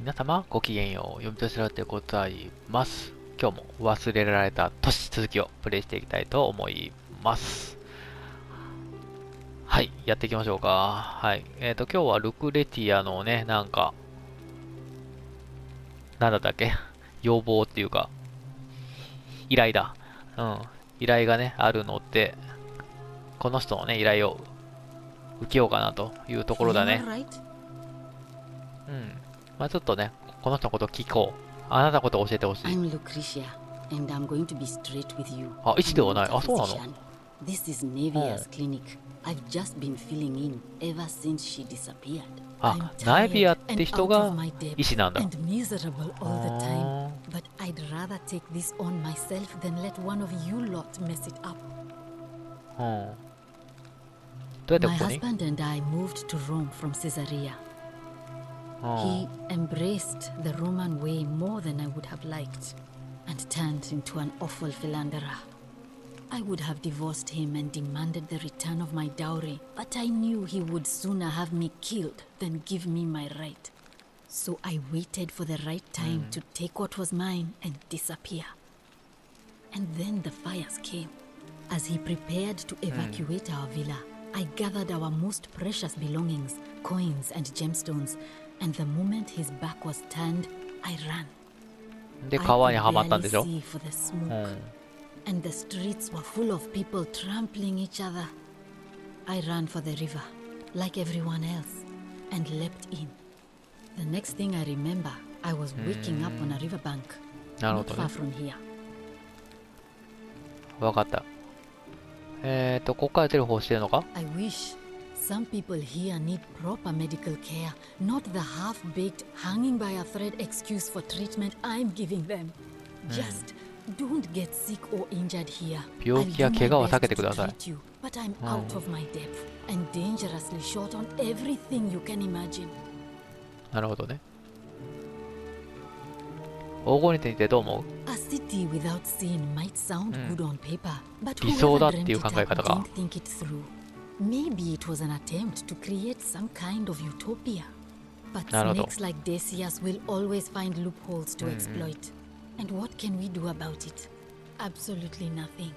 皆様ごきげんよう、読みとしらでございます。今日も忘れられた都市続きをプレイしていきたいと思います。はい、やっていきましょうか。はい。今日はルクレティアのね、なんだったっけ要望っていうか、依頼だ。依頼がね、あるので、この人のね、依頼を受けようかなというところだね。まあちょっとね、この人のことを聞こう。あなたのことを教えてほしい。あ、一ではない。あ、そうなのあ、ナエビアって人が医師なんだ。どうやってここにHe embraced the Roman way more than I would have liked, and turned into an awful philanderer. I would have divorced him and demanded the return of my dowry, but I knew he would sooner have me killed than give me my right. So I waited for the right time to take what was mine and disappear. And then the fires came. As he prepared to evacuate our villa, I gathered our most precious belongings, coins and gemstones.And the moment his back was turned, I ran. で、川にはまったんでしょ。And the streets were full of people trampling each other. I ran for the river, like everyone else, and leapt in. The next thing I remember, I was waking up on a riverbank, not far from here. わかった。ここから出る方してるのか I wish.Some people here need proper medical care, not the half-baked, hanging by a thread excuse for treatment I'm giving them. Just don't get sick or injured here. 病気や怪我は避けてください。But I'm out of my depth and dangerously short on everything you can imagine. なるほどね。黄金についてどう思う A city without sin might sound good on paper, but 理想だ whoever っていう dreamt 考え it 方 up か。 didn't think it through.Maybe it was an attempt to create some kind of utopia. But snakes like Decius will always find loopholes to exploit. And what can we do about it? Absolutely nothing.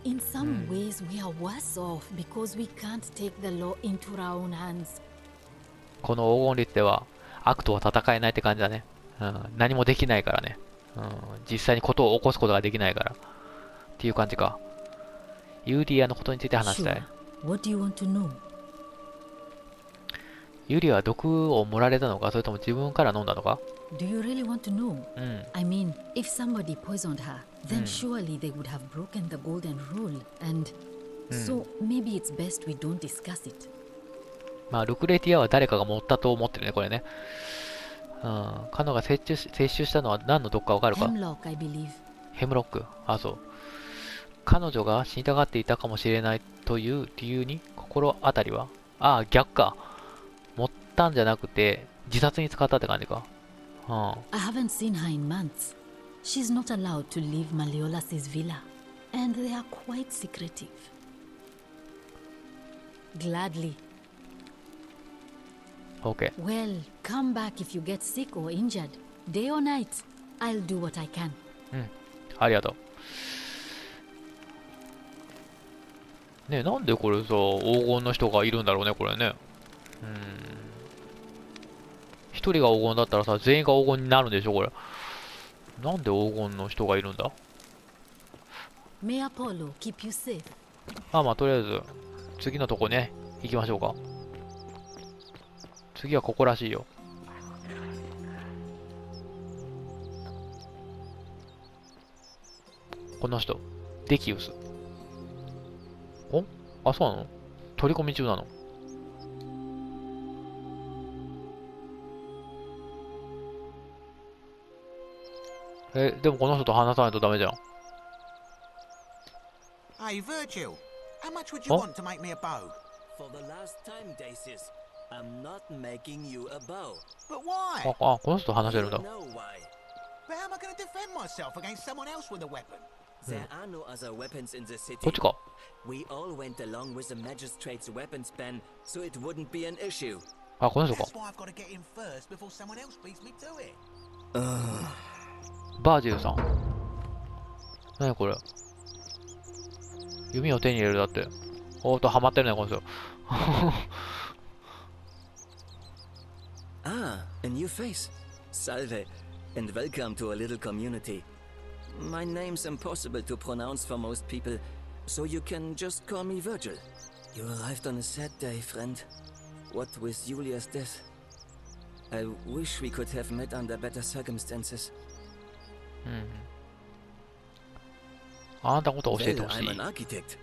In some ways, we are worse off because we can't take the law into our own hands. この黄金律では悪とは戦えないって感じだね。何もできないからね。実際にことを起こすことができないから。っていう感じか。ユーリアのことについて話したい。What do you want to know? ユリは毒を盛られたのか、それとも自分から飲んだのか Do you really want to know? I mean, if somebody poisoned her, then surely they would have broken the golden rule. And so maybe it's best we don't discuss it. まあ、ルクレティアは誰かが持ったと思ってるね、これね。彼女が摂取したのは何の毒かわかるか Hemlock, I believe. ヘムロック。あ、そう。彼女が死にたがっていたかもしれないという理由に心当たりは逆か。持ったんじゃなくて自殺に使ったって感じか。I haven't seen her in months. She's not allowed to leave Malleolas's villa, and they are quite secretive. Gladly. OK。Well, come back if you get sick or injured. Day or night, I'll do what I can. ありがとう。ねえ、なんでこれさ、黄金の人がいるんだろうね、これね。一人が黄金だったらさ、全員が黄金になるんでしょ、これ。なんで黄金の人がいるんだ May Apollo keep you safe. まあ、とりあえず、次のとこね、行きましょうか。次はここらしいよ。この人、デキウス。あ、そうなの？取り込み中なの？でもこの人と話さないとダメじゃん。Hey, Virgil, how much would you want to make me a bow? For the last time, Dacius, I'm not making you a bow. But why? この人と話せるんだ。 You know why? But how am I going to defend myself against someone else with a weapon? There are no other weapons in the city. こっちか。 We all went along with the magistrate's weapons ban, so it wouldn't be an issue. あ、この人か。 That's why I've got to get in first before someone else beats me to it. バージルさん。何これ。弓を手に入れるだって。おーっと、ハマってるね、この人。Ah, a new face. Salve, and welcome to a little community. My name's impossible to pronounce for most people, so you can just call me Virgil. You arrived on a sad day, friend. What with Julia's death? I wish we could have met under better circumstances. うん。あなたのことを教えて Well, ほし I'm い。 an architect.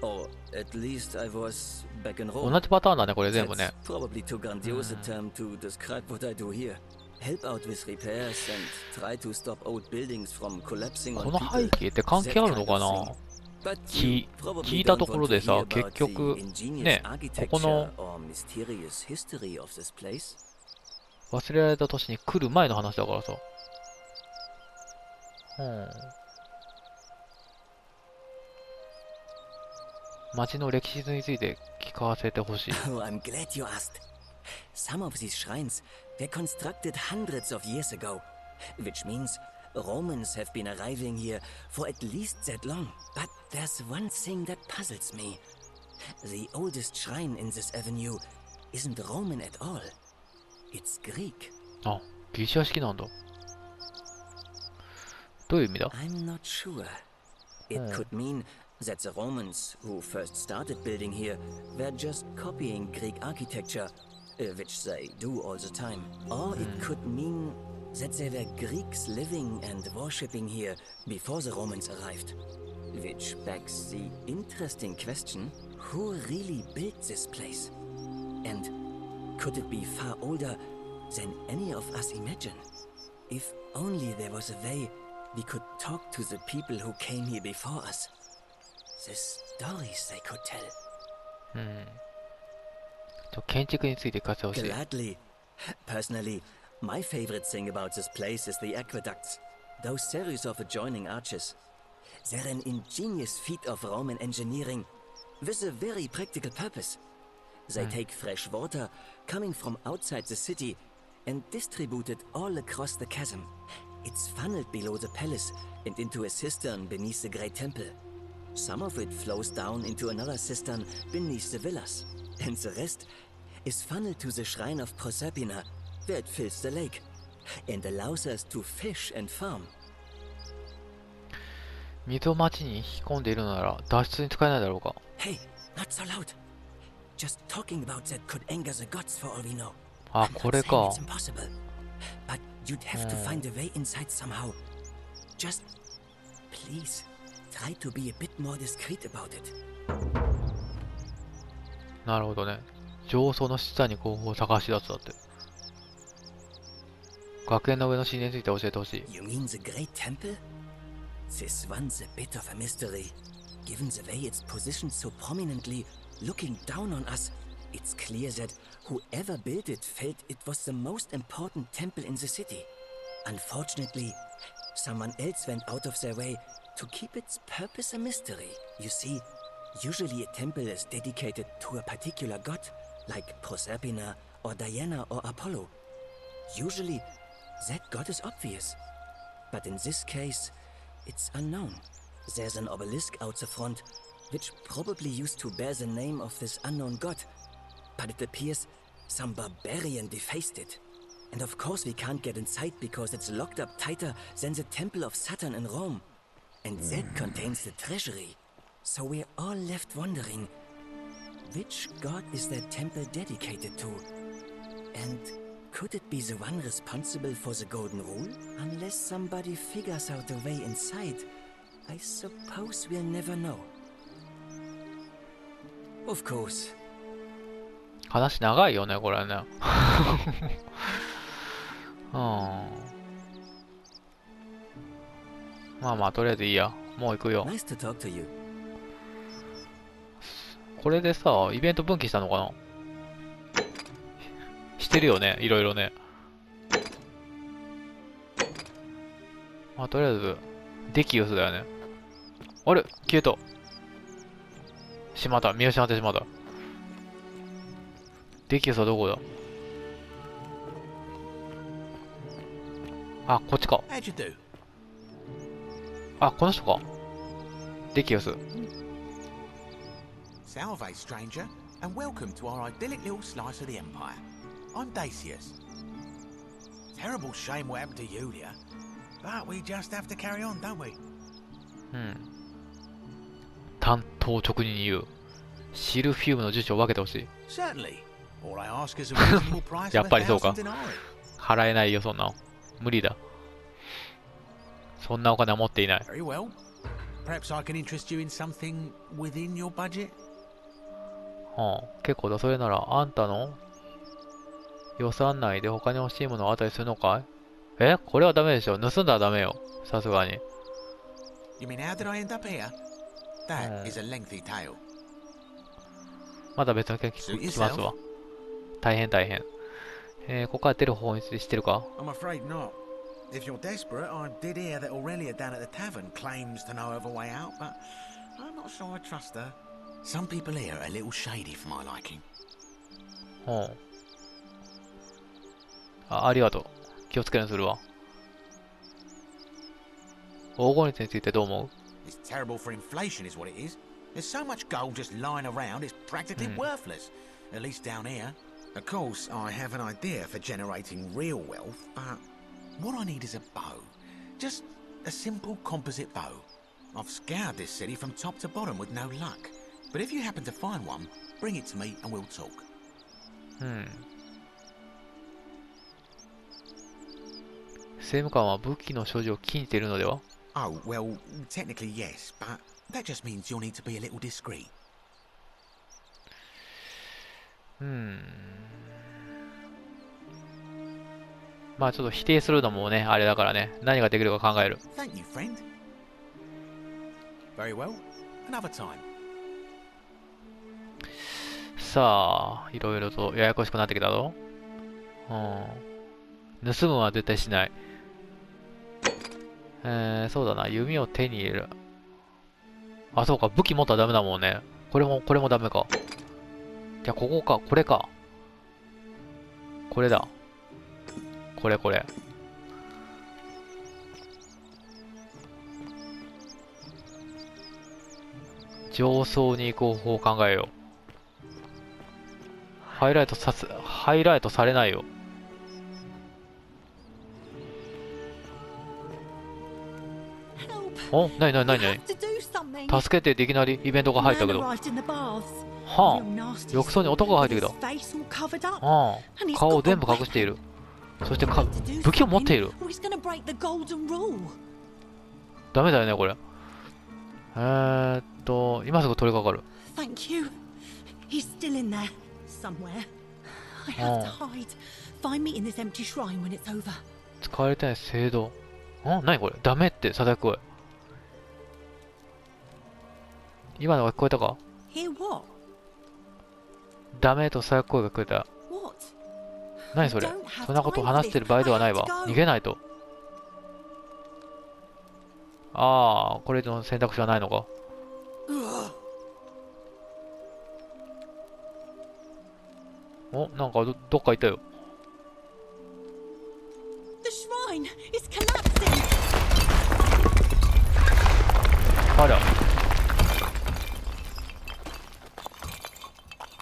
Or at least I was back in Rome. 同じパターンだね、これ全部ね。 That's probably too grandiose a term to describe what I do here. Help out with repairs and try to stop old buildings from collapsing こ on の people. 背景って関係あるのかな。 But 聞 you probably 聞いた don't ところ want で to さ、 hear 結 about 局 the ingenious ね、ここの architecture or mysterious history of this place. 忘れられた年に来る前の話だからさ。街の歴史について聞かせてほしい。 Oh, I'm glad you asked. Some of these shrines were constructed hundreds of years ago, which means Romans have been arriving here for at least that long. But there's one thing that puzzles me. The oldest shrine in this avenue isn't Roman at all. It's Greek. あ、ギリシャ式なんだ。どういう意味だ？ I'm not sure. It could mean that the Romans who first started building here were just copying Greek architecture, which they do all the time. Or it could mean that there were Greeks living and worshipping here before the Romans arrived. Which begs the interesting question, who really built this place? And could it be far older than any of us imagine? If only there was a way we could talk to the people who came here before us. The stories they could tell. 建築について聞かせてほしい。 Gladly. Personally, my favorite thing about this place is the aqueducts. Those series of adjoining arches. They're an ingenious feat of Roman engineering with a very practical purpose. They take fresh water coming from outside the city and distribute it all across the chasm. It's funneled below the palace and into a cistern beneath the great temple. Some of it flows down into another cistern beneath the villas, and the rest is funneled to the shrine of Proserpina, where it fills the lake, and allows us to fish and farm. 水を町に引き込んでいるのなら脱出に使えないだろうか。 Hey, not so loud. Just talking about that could anger the gods for all we know. あ、 I'm こ not れ saying か it's。impossible, but you'd have to find a way inside somehow. Just please try to be a bit more discreet about it. なるほどね。上層の下に候補を探し出すだって。学園の上の神殿について教えてほしい。 You mean the Great Temple? This one's a bit of a mystery. Given the way it's positioned so prominently, looking down on us, it's clear that whoever built it felt it was the most important temple in the city. Unfortunately, someone else went out of their way to keep its purpose a mystery. You see, usually a temple is dedicated to a particular god, like Proserpina or Diana or Apollo. Usually, that god is obvious. But in this case, it's unknown. There's an obelisk out the front, which probably used to bear the name of this unknown god. But it appears some barbarian defaced it. And of course we can't get inside because it's locked up tighter than the Temple of Saturn in Rome. And that contains the treasury. So we're all left wondering, which god is that temple dedicated to? And could it be the one responsible for the Golden Rule? Unless somebody figures out a way inside, I suppose we'll never know. Of course. 話長いよね、これね。まあまあ、とりあえずいいや。もう行くよ。 Nice to talk to you. これでさ、イベント分岐したのかな？してるよね、いろいろね。まあ、とりあえず、デキウスだよね。あれ消えた。しまった。見失ってしまった。デキウスはどこだ？あ、こっちか。 How'd you do? あ、この人か。デキウス。Salve, stranger, and welcome to our idyllic little slice of the Empire. I'm Dacius. Terrible shame what happened to Yulia, but we just have to carry on, don't we? うん。単刀直入に言う。シルフィウムの住所を分けてほしい。Certainly. All I ask is a reasonable price や of っぱりそうか。 1,000 denarii. 払えないよ、そんなの。無理だ。そんなお金は持っていない。Very well. Perhaps I can interest you in something within your budget? はあ、結構だ。それなら、あんたの予算内で他に欲しいものはあったりするのかい？これはダメでしょ。盗んだらダメよ。さすがに。You mean how did I end up here? That is a lengthy tale. まだ別の件聞きますわ。大変大変。ここから出る方にしてるか？ I'm afraid not. If you're desperate, I did hear that Aurelia down at the tavern claims to know of a way out, but I'm not sure I trust her. Some people here are a little shady for my liking. ほう。ありがとう。気をつけるようにするわ。黄金率についてどう思う？ It's terrible for inflation is what it is. There's so much gold just lying around, it's practically worthless. At least down here. Of course, I have an idea for generating real wealth, but what I need is a bow. Just a simple composite bow. I've scoured this city from top to bottom with no luck. But if you happen to find one, bring it to me and we'll talk. 政務官は武器の所持を禁じているのでは？ Oh, well, technically yes, but that just means you'll need to be a little discreet. まあちょっと否定するのもね、あれだからね。何ができるか考える。Thank you, friend. Very well. Another time. さあ、いろいろとややこしくなってきたぞ。盗むは絶対しない。そうだな。弓を手に入れる。あ、そうか。武器持ったらダメだもんね。これもダメか。じゃあ、ここか。これか。これだ。これ。上層に行く方法を考えよう。ハイライトされないよ。お、なに助けてっていきなりイベントが入ったけど。はあ、浴槽に男が入ってきた。ああ、顔を全部隠している。そして武器を持っている。ダメだよね、これ。今すぐ取り掛かる。使われてない聖堂。何これ？ダメってささやく声。今のが聞こえたか？ダメとささやく声が聞こえた。何それ？そんなことを話してる場合ではないわ。逃げないと。ああ、これの選択肢はないのか。なんかどっか行ったよ。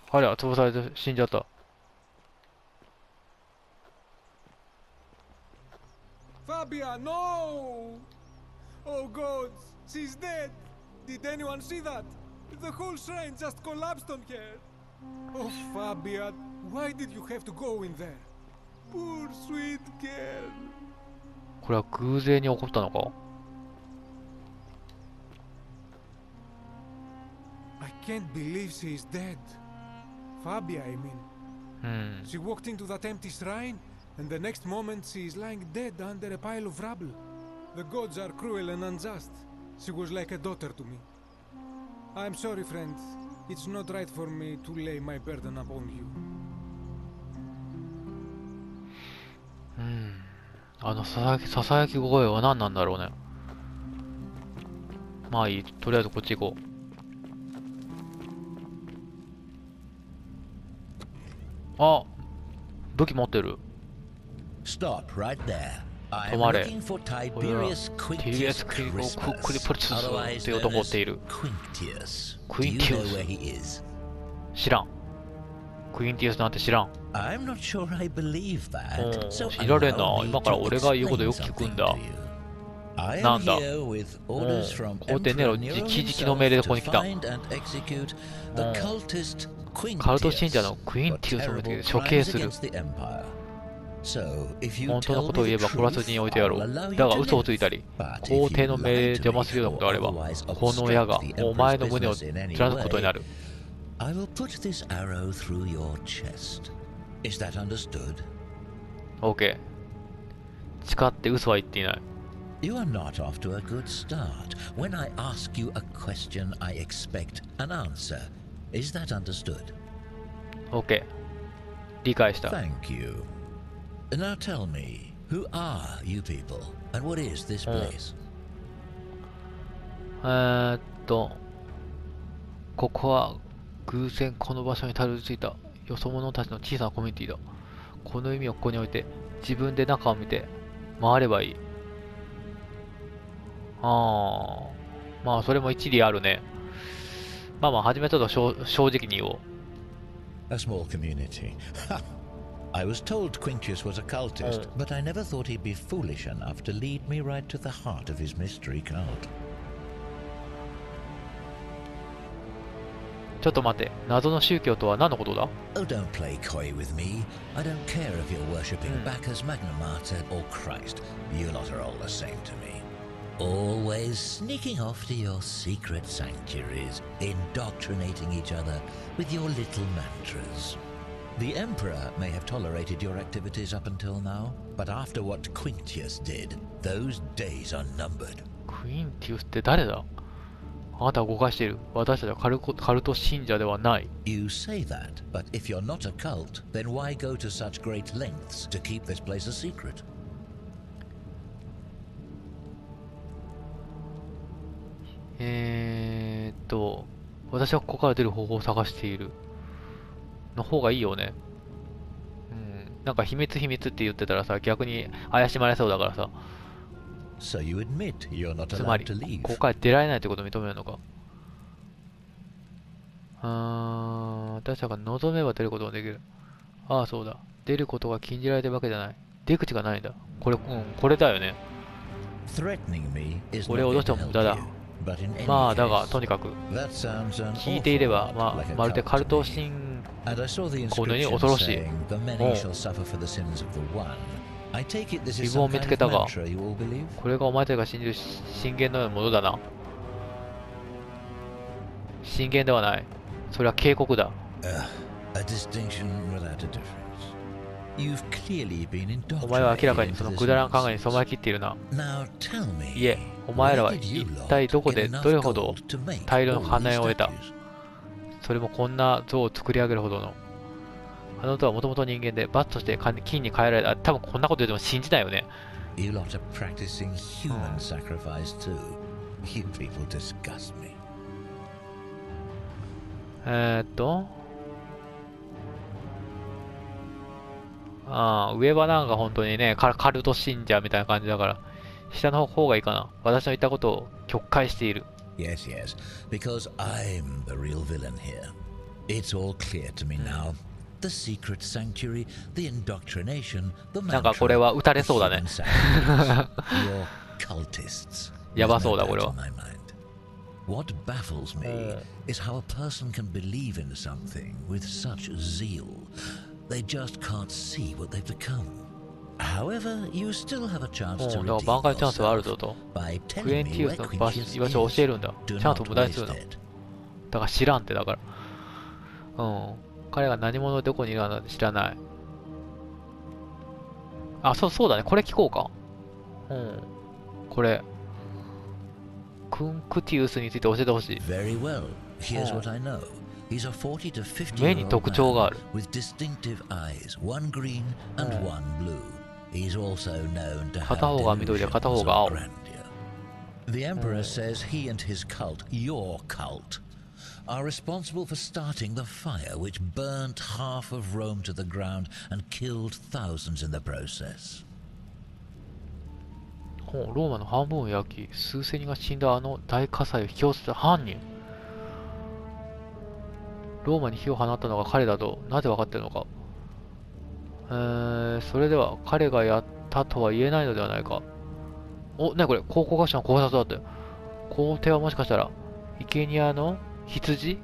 ありゃ、潰されて死んじゃった。Fabia, no! Oh gods, she's dead! Did anyone see that? The whole shrine just collapsed on her! Oh, Fabia, why did you have to go in there? Poor sweet girl! これは偶然に起こったのか？ I can't believe she is dead. Fabia, I mean. She walked into that empty shrine, and the next moment she is lying dead under a pile of rubble. The gods are cruel and unjust. She was like a daughter to me. I'm sorry, friend. It's not right for me to lay my burden upon you. ささやき声は何なんだろうね。まあいい。とりあえずこっち行こう。あ、武器持ってる。 Stop right there. I 止 am まれ。 looking for これは Tiberius ティリエ Quintius ス・クリプリ Christmas, ポリチュス otherwise という known 男を追っ as ている。 Quintius. Do you know Quintius where he is? 知らん。クインティウスなんて知らん。 I'm not sure I believe that. So 知られん allow な。 me 今から to 俺が言うことよ explain く聞くん something だ。 to you. I な am んだ。 here with orders from 皇帝ネ Emperor ロ Nero 直々の命令で himself ここに to 来た。 find and execute the cultist カルト信者 Quintius のクイン for ティウスを見つけ terrible て処刑 crimes する。 against the empire. So, if you 本当の tell ことを me 言え the ば殺す truth, に置いてやろ I'll う。 allow you だが to 嘘をついた live. り、 But 皇 if 帝 you の命令 lie で to 邪魔 me するような or ことがあれば、 otherwise この矢が obstruct the お前の emperor's 胸を business in any 貫くことにな way, る。 I will put this arrow through your chest. Is that understood? OK。誓って嘘は言っていない。You are not off to a good start. When I ask you a question, I expect an answer. Is that understood? OK。理解した。Thank you. Now tell me, who are you people, and what is this place? ここは偶然この場所にたどり着いたよそ者たちの小さなコミュニティだ。この意味をここに置いて自分で中を見て回ればいい。まあそれも一理あるね。まあまあ初めちょっと正直に言おう。 A small community. I was told Quintius was a cultist, but I never thought he'd be foolish enough to lead me right to the heart of his mystery cult. ちょっと待って、謎の宗教とは何のことだ？ Oh, don't play coy with me. I don't care if you're worshipping Bacchus, Magna Mater, or Christ. You lot are all the same to me. Always sneaking off to your secret sanctuaries, indoctrinating each other with your little mantras. The Emperor may have tolerated your activities up until now, but after what Quintius did, those days are numbered. クインティウスって誰だ？あなたは誤解している。私たちはカルト信者ではない。You say that, but if you're not a cult, then why go to such great lengths to keep this place a secret? 私はここから出る方法を探している。の方がいいよね。なんか秘密って言ってたらさ、逆に怪しまれそうだからさ。So you admit you're not つま allowed り、 to leave. ここから出られないってことを認めるのか。私たちが望めば出ることができる。ああ、そうだ。出ることが禁じられてるわけじゃない。出口がないんだ。これだよね。 Threatening me is 俺 not を脅 going して to も無 help 駄だ。 you. But in any まあ、だが、 case, とにかく、 that sounds an 聞いていれば、 awful ま lot like あ、 a まるで cult カル to ト me. 信 And I saw the このように inscription 恐ろしい。 saying, the many shall suffer for the sins of the one. I take it this is 自分を some 見つ kind け of たが、 mantra you all believe? これがお前たちが信じる信玄のようなものだな。信玄ではない。それは警告だ。A distinction without a difference. You've clearly been お前は明らか indoctrinated に into その this くだらん考え nonsense. に染まりきっているな。 Now tell me, いえ、お前らは where did you 一 lot 体どこで get enough どれほど gold to make 大量の all 金 these を得た。 statues? それもこんな像を作り上げるほどの。あなたはもともと人間で罰として金に変えられた。多分こんなこと言っても信じないよね。You lot are practicing human sacrifice too. You people disgust me. 上はなんか本当にね、カルト信者みたいな感じだから、下の方がいいかな。私の言ったことを曲解している。Yes, yes, because I'm the real villain here. It's all clear to me now. The secret sanctuary, the indoctrination, the なんかこれは撃たれそうだね。 Your cultists. やばそうだ、これ There's は no doubt in my mind. What baffles me is how a person can believe in something with such zeal. They just can't see what they've become. However, you still have a chance to だから redeem 挽回チャンスはあるぞ yourself と。 by クエ telling ンテ me ィウ where スの Quintius 居場所を教えるんだ。 is. Do ちゃんと not 無駄にする waste の。 it. だから知らんってだから。彼が何者でどこにいるのか知らない。あ、そうだね。これ聞こうか。これ。クンクティウスについて教えてほしい。 Very well. Here's what I know. He's a 40 to 50 目 year に old 特徴がある。 man with distinctive eyes, one green and one blue. He's also known to have 片方が緑で delusions 片方 of が青。 grandeur. The Emperor says he and his cult, your cult, are responsible for starting the fire which burnt half of Rome to the ground and killed thousands in the process. ローマの半分を焼き、数千人が死んだあの大火災を引き起こした犯人。ローマに火を放ったのが彼だと、なぜ分かっているのか。それでは彼がやったとは言えないのではないか。お、なにこれ、考古学者の考察だって。皇帝はもしかしたら、生贄の羊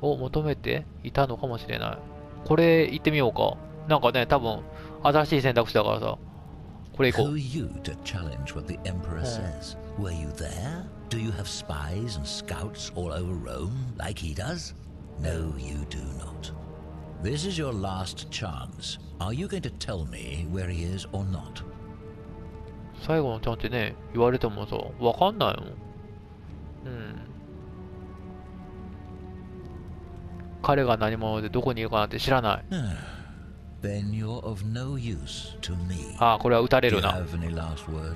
を求めていたのかもしれない。これ、行ってみようか。なんかね、多分、新しい選択肢だからさ。これ行こう。Who are you to challenge what the Emperor says? Were you there? Do you have spies and scouts all over Rome like he does? No, you do not. This is your last chance. Are you going to tell me where he is or not? 最後のちゃんってね、言われてもさ、わかんないもん。彼が何者でどこにいるかなんて知らない。Then you're of no use to me. ああ、これは撃たれ Do る you な。have any last words?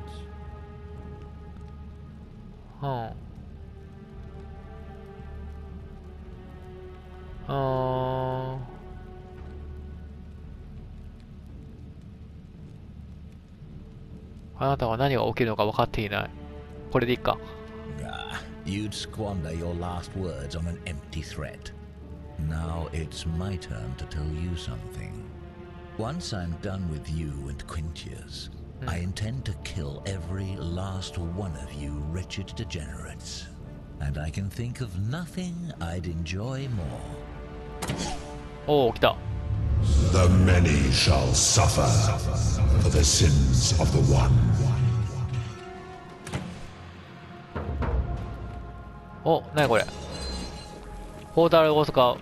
あなたは何が起きるのか分かっていない。これでいいか。You'd squander your last words on an empty threat. Now it's my turn to tell you something. Once I'm done with you and Quintius, I intend to kill every last one of you wretched degenerates. And I can think of nothing I'd enjoy more. おお、来た。The many shall suffer for the sins of the one. お、なにこれ。ポータルを使う。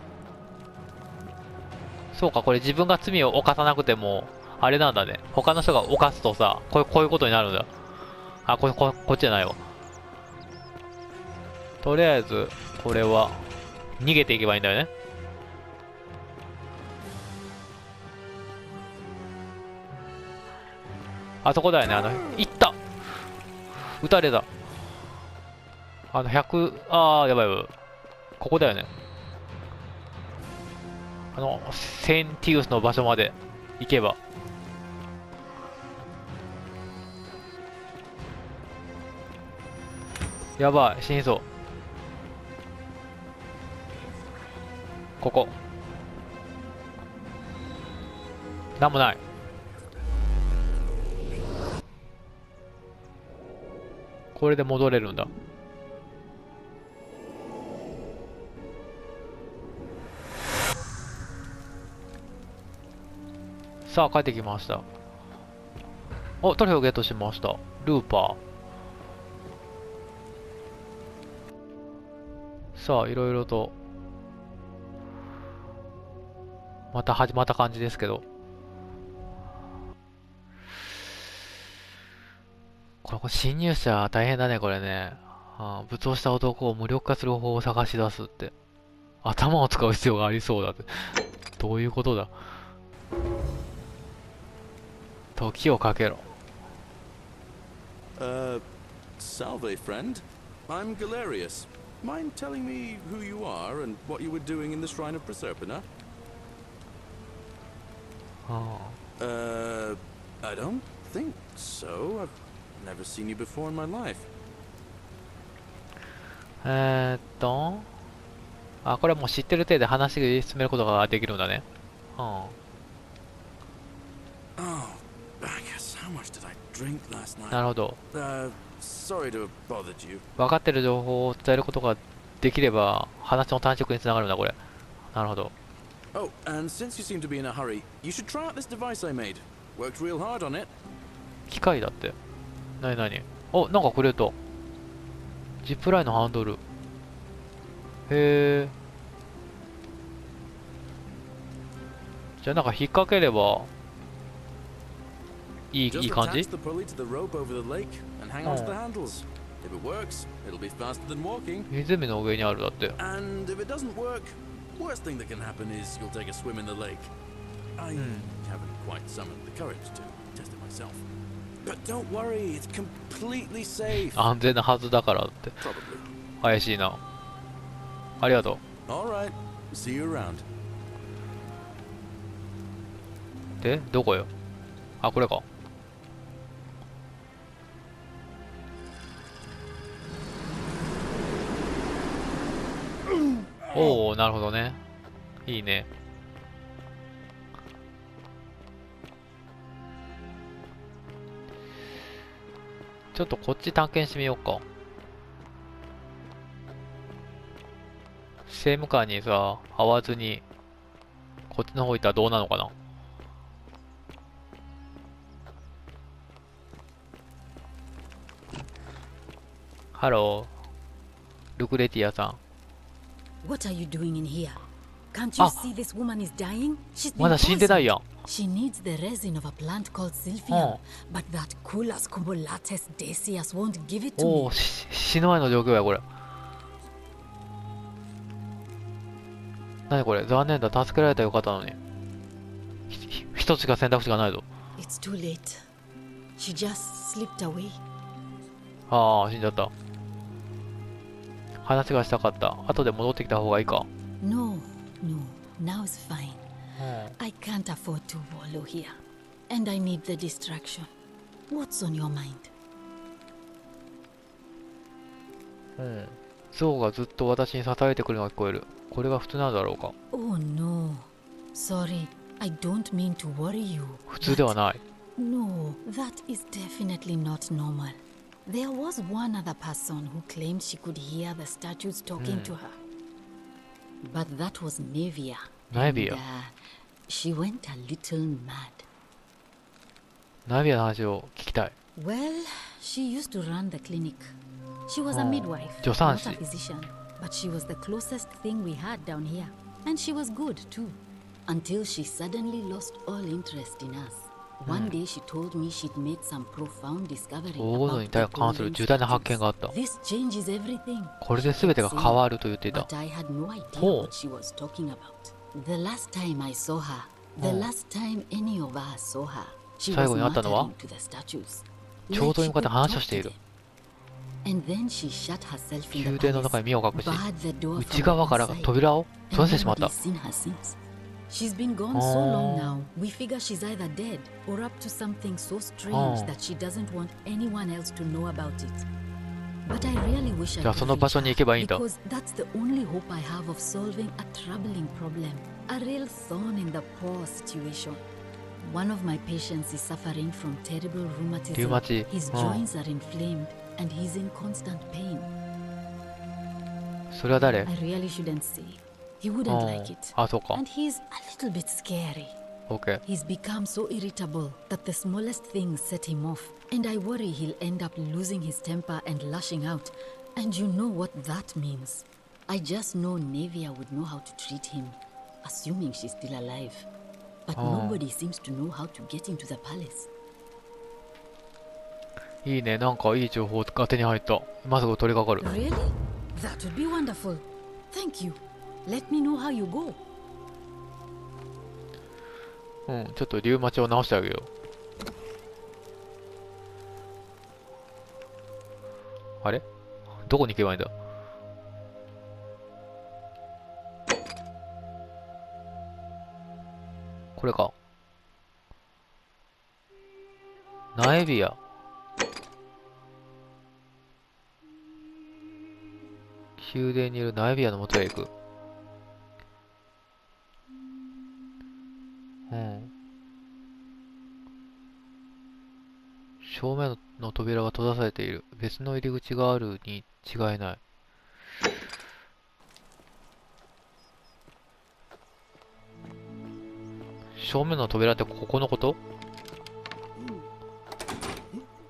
そうか、これ自分が罪を犯さなくても、あれなんだね。他の人が犯すとさ、こういうことになるんだ。あ、こっちじゃないわ。とりあえず、これは、逃げていけばいいんだよね。あそこだよね、行った撃たれた。100、やばいやばい。ここだよね。センティウスの場所まで行けば。やばい、死にそう。ここ。なんもない。これで戻れるんだ。さあ、帰ってきました。お、トロフィーをゲットしました。ルーパー。さあ、いろいろと、また始まった感じですけど。これ侵入者大変だね、これね。武装した男を無力化する方法を探し出すって。頭を使う必要がありそうだって。どういうことだ。時を駆けろ。Salve, friend. I'm Galerius. Mind telling me who you are and what you were doing in the Shrine of Proserpina? I don't think so. I've never seen you before in my life. これはもう知ってる程度話進めることができるんだね。Oh, Bacchus, how much did I drink last night? なるほど。Sorry to have bothered you. 分かってる情報を伝えることができれば話の短縮につながるんだ、これ。なるほど。Oh, and since you seem to be in a hurry, you should try out this device I made. Worked real hard on it. 機械だって。なになに。お、なんかくれた。ジップラインのハンドル。へえ。じゃあなんか引っ掛ければいい感じ？湖の上にあるだって。Worst thing that can happen is you'll take a swim in the lake. I haven't quite summoned the courage to test it myself. But don't worry, it's completely safe. 安全なはずだからって。怪しいな。ありがと All right. See you around. う。で、どこよ。あ、これか。おお、なるほどね。いいね。ちょっとこっち探検してみようか。政務官にさ、会わずに、こっちの方行ったらどうなのかな。ハロー、ルクレティアさん。What are you doing in here? Can't you see this woman is dying? She's ま been だ死んでないやん。 She needs the resin of a plant called Sylphium, but that Culas Cobolates Decius won't give it to お me. お、死ぬ前の状況や、これ。なにこれ、残念だ、助けられたらよかったのに。一つしか選択肢がないぞ。It's too late. She just slipped away. ああ、死んじゃった。話がしたかった。後で戻ってきた方がいいか。No, now's fine. I can't afford to wallow here, and I need the distraction. What's on your mind? 象がずっと私に支えてくるのが聞こえる。これが普通なのだろうか。 Oh no. Sorry, I don't mean to worry you. 普通ではない。No, that is definitely not normal. There was one other person who claimed she could hear the statues talking to her. But that was Nevia. Nevia. She went a little mad. ナビアの話を聞きたい。Well, she used to run the clinic. She was a midwife, 助産 not 師。 a physician. But she was the closest thing we had down here. And she was good too. Until she suddenly lost all interest in us. One day she told me she'd made some profound discovery 黄金に about the 関する golden 重大な発見 statues. があった。 This changes everything. これで全てが変わると言っていた。 But I had no idea Oh. what she was talking about. The last time I saw her, the last time any of us saw her, she 最 was 後に会ったのは muttering to the statues. 彫像に向かって話をしている。 And then she shut herself in 宮 the 殿の中 palace, に身を隠し、 barred the door 内 from 側から inside, 扉を閉 and ざしてしまった。 nobody's seen her since. She's been gone so long now, we figure she's either dead or up to something so strange that she doesn't want anyone else to know about it. But I really wish I じゃあ could その場所に行けばいいんだ。 because that's the only hope I have of solving a troubling problem, a real thorn in the poor situation. One of my patients is suffering from terrible rheumatism. リウマチ。 His joints are inflamed and he's in constant pain. それは誰？ I really shouldn't say. He wouldn't like it. あ、そうか。 And he's a little bit scary. OK。 He's become so irritable that the smallest things set him off, and I worry he'll end up losing his temper and lashing out. And you know what that means. I just know Nevia would know how to treat him, assuming she's still alive. But nobody seems to know how to get into the palace. いいね。なんかいい情報が手に入った。今すぐ取り掛かる。 Really? That would be wonderful. Thank you. Let me know how you go. ちょっとリウマチを直してあげよう。あれ？どこに行けばいいんだ？これか。ナエビア。宮殿にいるナエビアの元へ行く。正面の扉が閉ざされている。別の入り口があるに違いない。正面の扉ってここのこと？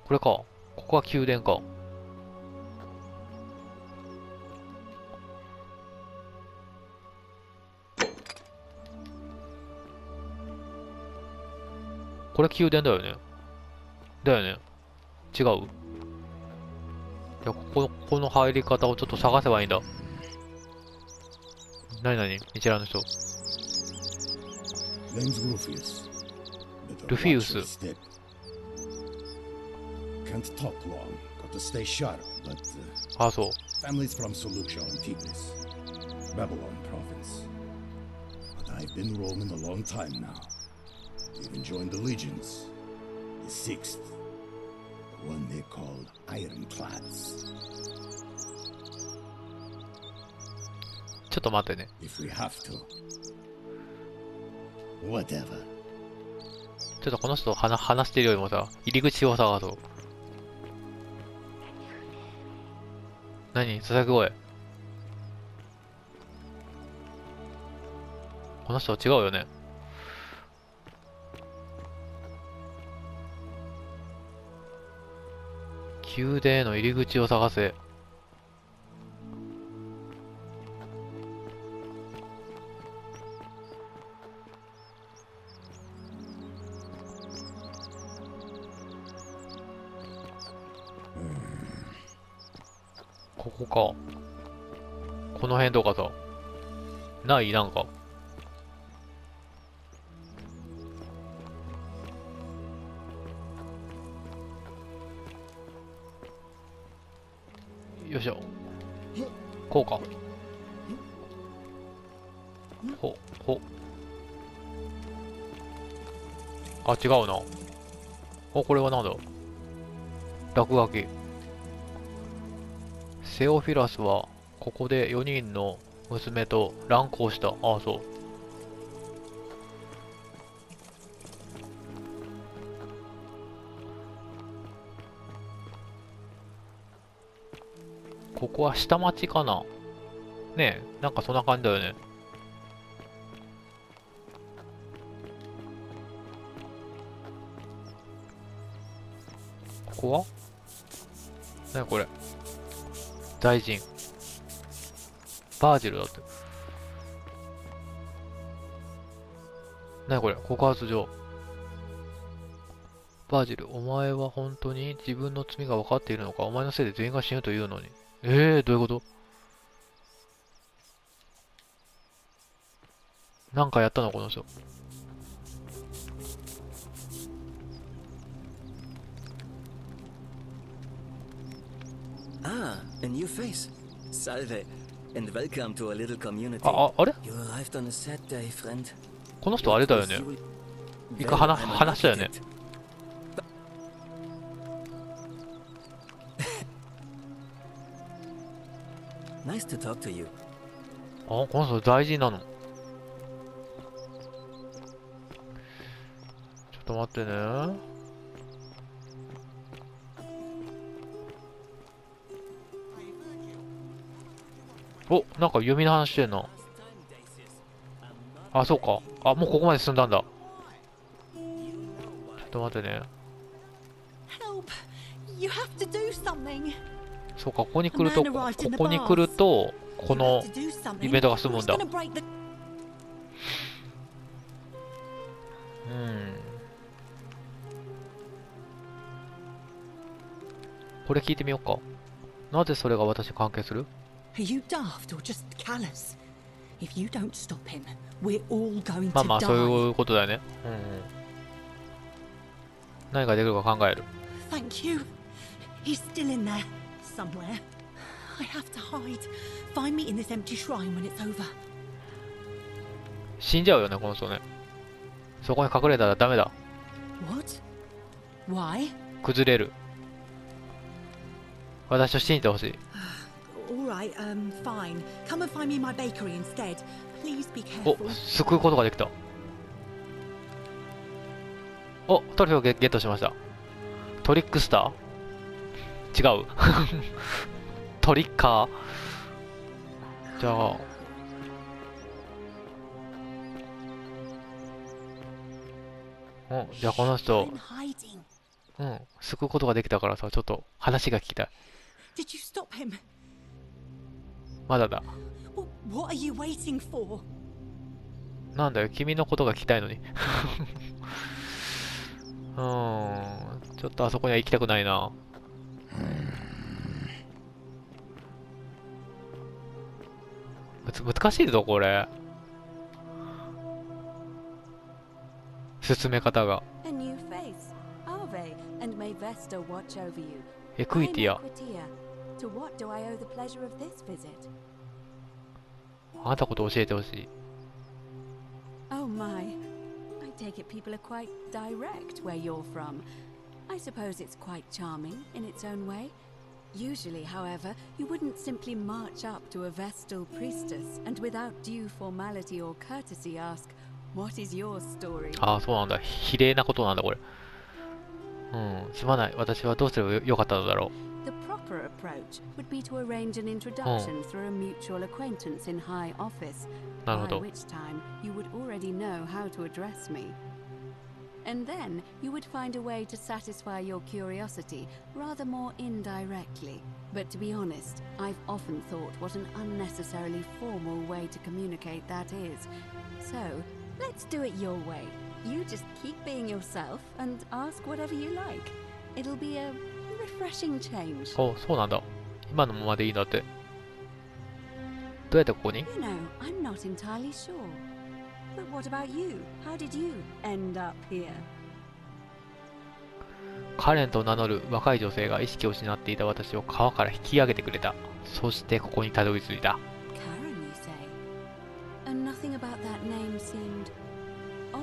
これか。ここは宮殿か。これ宮殿だよね。だよね。違う？いや、この入り方をちょっと探せばいいんだ。なになに？一覧の人。ルフィウス。あ、そう。Babylon province. But I've been roaming a long time now. Even joined the legions. The 6th. The one they called Ironclads. ちょっと待ってね。 If we have to. Whatever. ちょっとこの人と話してるよりもさ、入り口を探そう。何？ささく声。この人は違うよね。宮殿への入り口を探せ。ここか。この辺とかさ。ないなんか。よいしょ。こうか。ほ。あ、違うな。これはなんだ？落書き。セオフィラスは、ここで4人の娘と乱交した。ああ、そう。ここは下町かな？ねえ、なんかそんな感じだよね。ここは？何これ？大臣。バージルだって。何これ？告発状。バージル、お前は本当に自分の罪が分かっているのか？お前のせいで全員が死ぬというのに。どういうこと？なんかやったのこの人。Ah, a new face. Salve, and welcome to a little community. あれ？ You arrived on a sad day, friend. この人あれだよね。一回話したよね。Nice to talk to you. あ、この人大事なの。ちょっと待ってね。お、なんか弓の話してんの。あ、そうか。あ、もうここまで進んだんだ。ちょっと待ってね。そうか、ここに来ると、このイベントが済むんだ。これ聞いてみようか。なぜそれが私に関係する？ Are you daft or just callous? If you don't stop him, we're all going to die. まあまあ、そういうことだよね。何ができるか考える。Thank you. He's still in there, somewhere. I have to hide. Find me in this empty shrine when it's over. 死んじゃうよね、この人ね。そこに隠れたらダメだ。What? Why? 崩れる。私を信じてほしい。All right, fine. Come and find me in my bakery instead. Please be careful. お、救うことができた。お、トロフィーをゲットしました。トリックスター？違う。トリッカー？じゃあ。じゃあこの人、救うことができたからさ、ちょっと話が聞きたい。Did you stop him? まだだ。What are you waiting for? なんだよ、君のことが聞きたいのに。ちょっとあそこには行きたくないな。難しいぞ、これ。進め方が。エクイティア。あなたのことを教えてほしい。Oh my. I take it people are quite direct where you're from. I suppose it's quite charming in its own way. Usually, however, you wouldn't simply march up to a Vestal priestess and without due formality or courtesy ask, "What is your story?" ああ、そうなんだ。比例なことなんだ、これ。うん、すまない。私はどうすればよかったのだろう。The proper approach would be to arrange an introduction through a mutual acquaintance in high office, by which time you would already know how to address me. And then you would find a way to satisfy your curiosity rather more indirectly. But to be honest, I've often thought what an unnecessarily formal way to communicate that is. So, let's do it your way. You just keep being yourself and ask whatever you like. It'll be a refreshing change. お、そうなんだ。今のままでいいんだって。どうやってここに？ You know, I'm not entirely sure. But what about you? How did you end up here? カレンと名乗る若い女性が意識を失っていた私を川から引き上げてくれた。そしてここにたどり着いた。Karen, you say? And nothing about that name seemed odd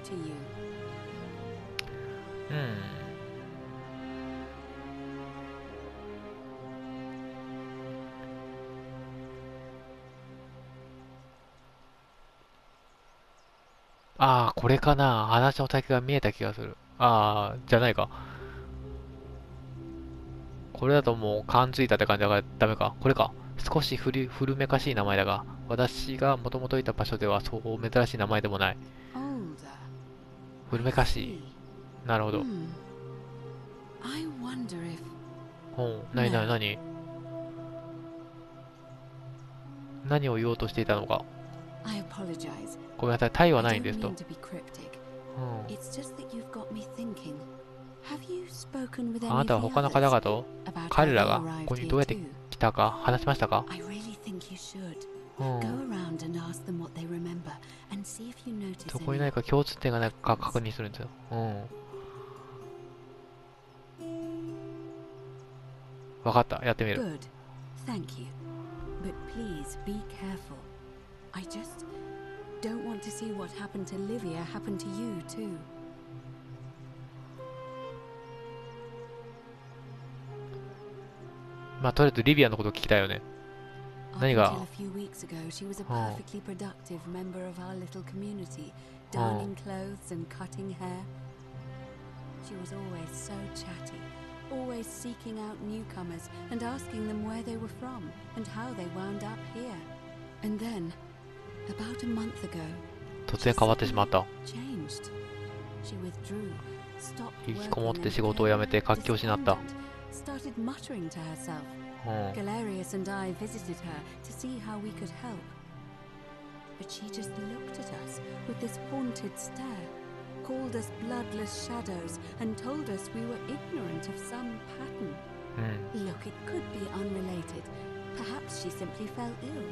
to you. ああ、これかな。話の先が見えた気がする。ああ、じゃないか。これだともう勘づいたって感じだからダメか。これか。少し古めかしい名前だが、私がもともといた場所ではそう珍しい名前でもない。古めかしい。なるほど。なに何を言おうとしていたのか。ごめんなさい、タイはないんですと。あなたは他の方々と彼らがここにどうやって来たか話しましたか？そこに何か共通点がないか確認するんですよ。わかった、やってみる。Don't want to see what happened to Livia happen to you too. まあとりあえずリビアのことを聞きたいよね。何が Until a few weeks ago, she was a perfectly productive member of our little community, darning clothes and cutting hair. She was always so chatty, always seeking out newcomers and asking them where they were from and how they wound up here. And then, about a month ago, 突然変わってしまった。 changed. She withdrew, stopped 引きこもっ working て and 仕事を辞めて活気を失った。 started muttering to herself. Galerius and I visited her to see how we could help. But she just looked at us with this haunted stare, called us bloodless shadows, and told us we were ignorant of some pattern. Look, it could be unrelated. Perhaps she simply fell ill.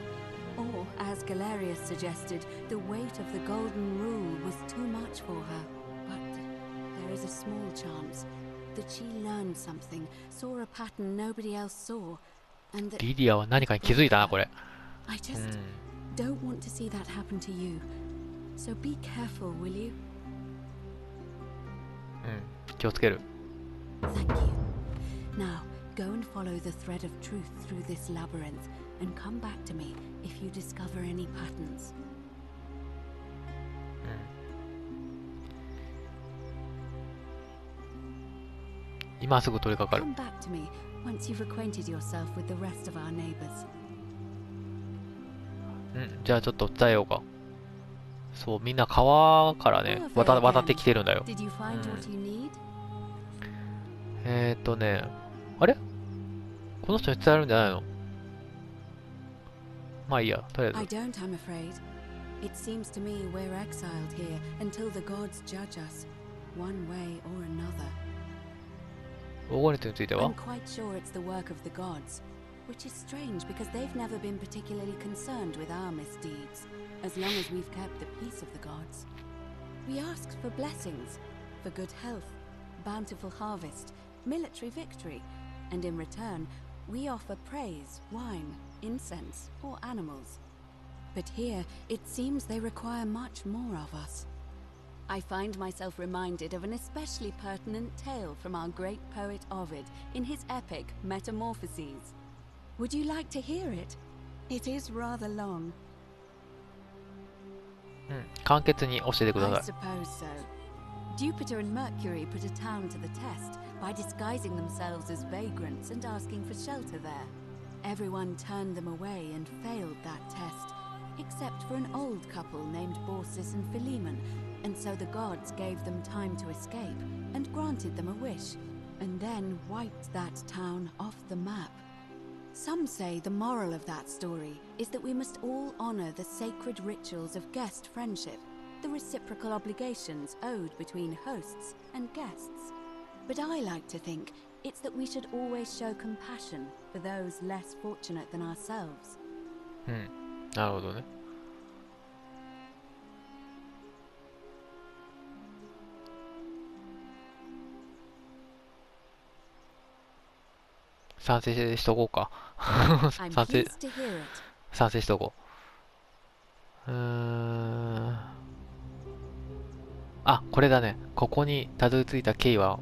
Or, as Galerius suggested, the weight of the golden rule was too much for her. But there is a small chance that she learned something, saw a pattern nobody else saw, and that リディアは何かに気づいたな、これ。 I just don't want to see that happen to you. So be careful, will you? 気をつける。 Thank you. Now, go and follow the thread of truth through this labyrinth, and come back to me if you discover any patterns. 今すぐ取り掛かる。 Come back to me once you've acquainted yourself with the rest of our neighbors. じゃあちょっと伝えようか。そう、みんな川からね、渡ってきてるんだよ。Did you find what you need? あれこの人に伝えるんじゃないの？まあいいや、とりあえ I ず。 don't, I'm afraid. It seems to me we're exiled here until the gods judge us, one way or another. 黄金律については I'm quite sure it's the work of the gods, which is strange because they've never been particularly concerned with our misdeeds, as long as we've kept the peace of the gods. We asked for blessings, for good health, bountiful harvest, military victory, and in return, we offer praise, wine, incense, or animals. But here, it seems they require much more of us. I find myself reminded of an especially pertinent tale from our great poet Ovid in his epic Metamorphoses. Would you like to hear it? It is rather long. 簡潔に教えてくだ I さい。 suppose so. Jupiter and Mercury put a town to the test by disguising themselves as vagrants and asking for shelter there. Everyone turned them away and failed that test, except for an old couple named Baucis and Philemon, and so the gods gave them time to escape and granted them a wish, and then wiped that town off the map. Some say the moral of that story is that we must all honor the sacred rituals of guest friendship, the reciprocal obligations owed between hosts and guests. But I like to think it's that we should always show compassion for those less fortunate than ourselves. なるほどね。賛成しとこうか。I'm 賛成 pleased to hear it. 賛成しとこう。あ、これだね。ここにたどり着いた経緯は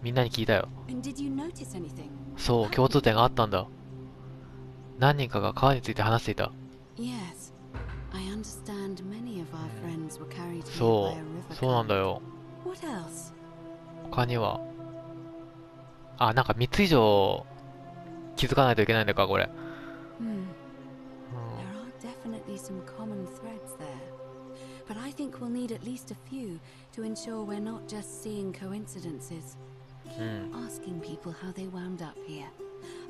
みんなに聞いたよ。And did you notice anything? そう、共通点があったんだ。何人かが川について話していた。Yes. I understand many of our friends were carried here そ by a う、 river そうなんだ current. よ。 What else? 他には、あ、なんか3つ以上気づかないといけないんだか、これ。Hmm. There are definitely some common threads there. But I think we'll need at least a few to ensure we're not just seeing coincidences. Asking people how they wound up here.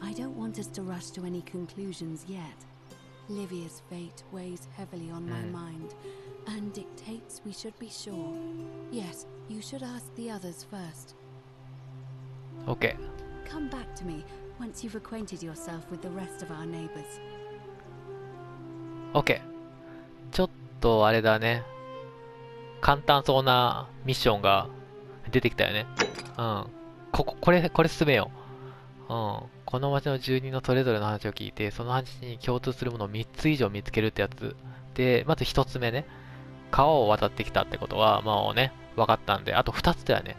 I don't want us to rush to any conclusions yet. Livia's fate weighs heavily on my mind, and dictates we should be sure. Yes, you should ask the others first. OK。Come back to me once you've acquainted yourself with the rest of our neighbors. OK。ちょっとあれだね。簡単そうなミッションが出てきたよね。うん。これ進めよう。うん。この町の住人のそれぞれの話を聞いて、その話に共通するものを3つ以上見つけるってやつ。で、まず1つ目ね。川を渡ってきたってことは、もうね、分かったんで、あと2つだよね。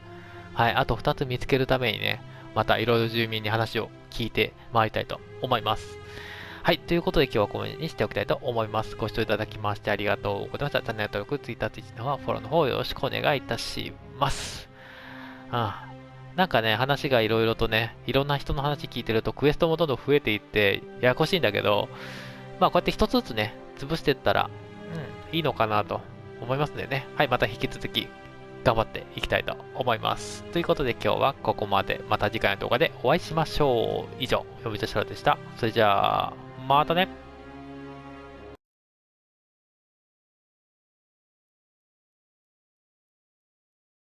はい、あと2つ見つけるためにね、またいろいろ住民に話を聞いて回りたいと思います。はい、ということで今日はこのようにしておきたいと思います。ご視聴いただきましてありがとうございました。チャンネル登録、Twitter、Twitch の方はフォローの方よろしくお願いいたします。なんかね、話がいろいろとね、いろんな人の話聞いてるとクエストもどんどん増えていってややこしいんだけど、まあこうやって一つずつね、潰していったら、いいのかなと思いますのでね。はい、また引き続き頑張っていきたいと思います。ということで今日はここまで。また次回の動画でお会いしましょう。以上、読みとしろでした。それじゃあ、またね。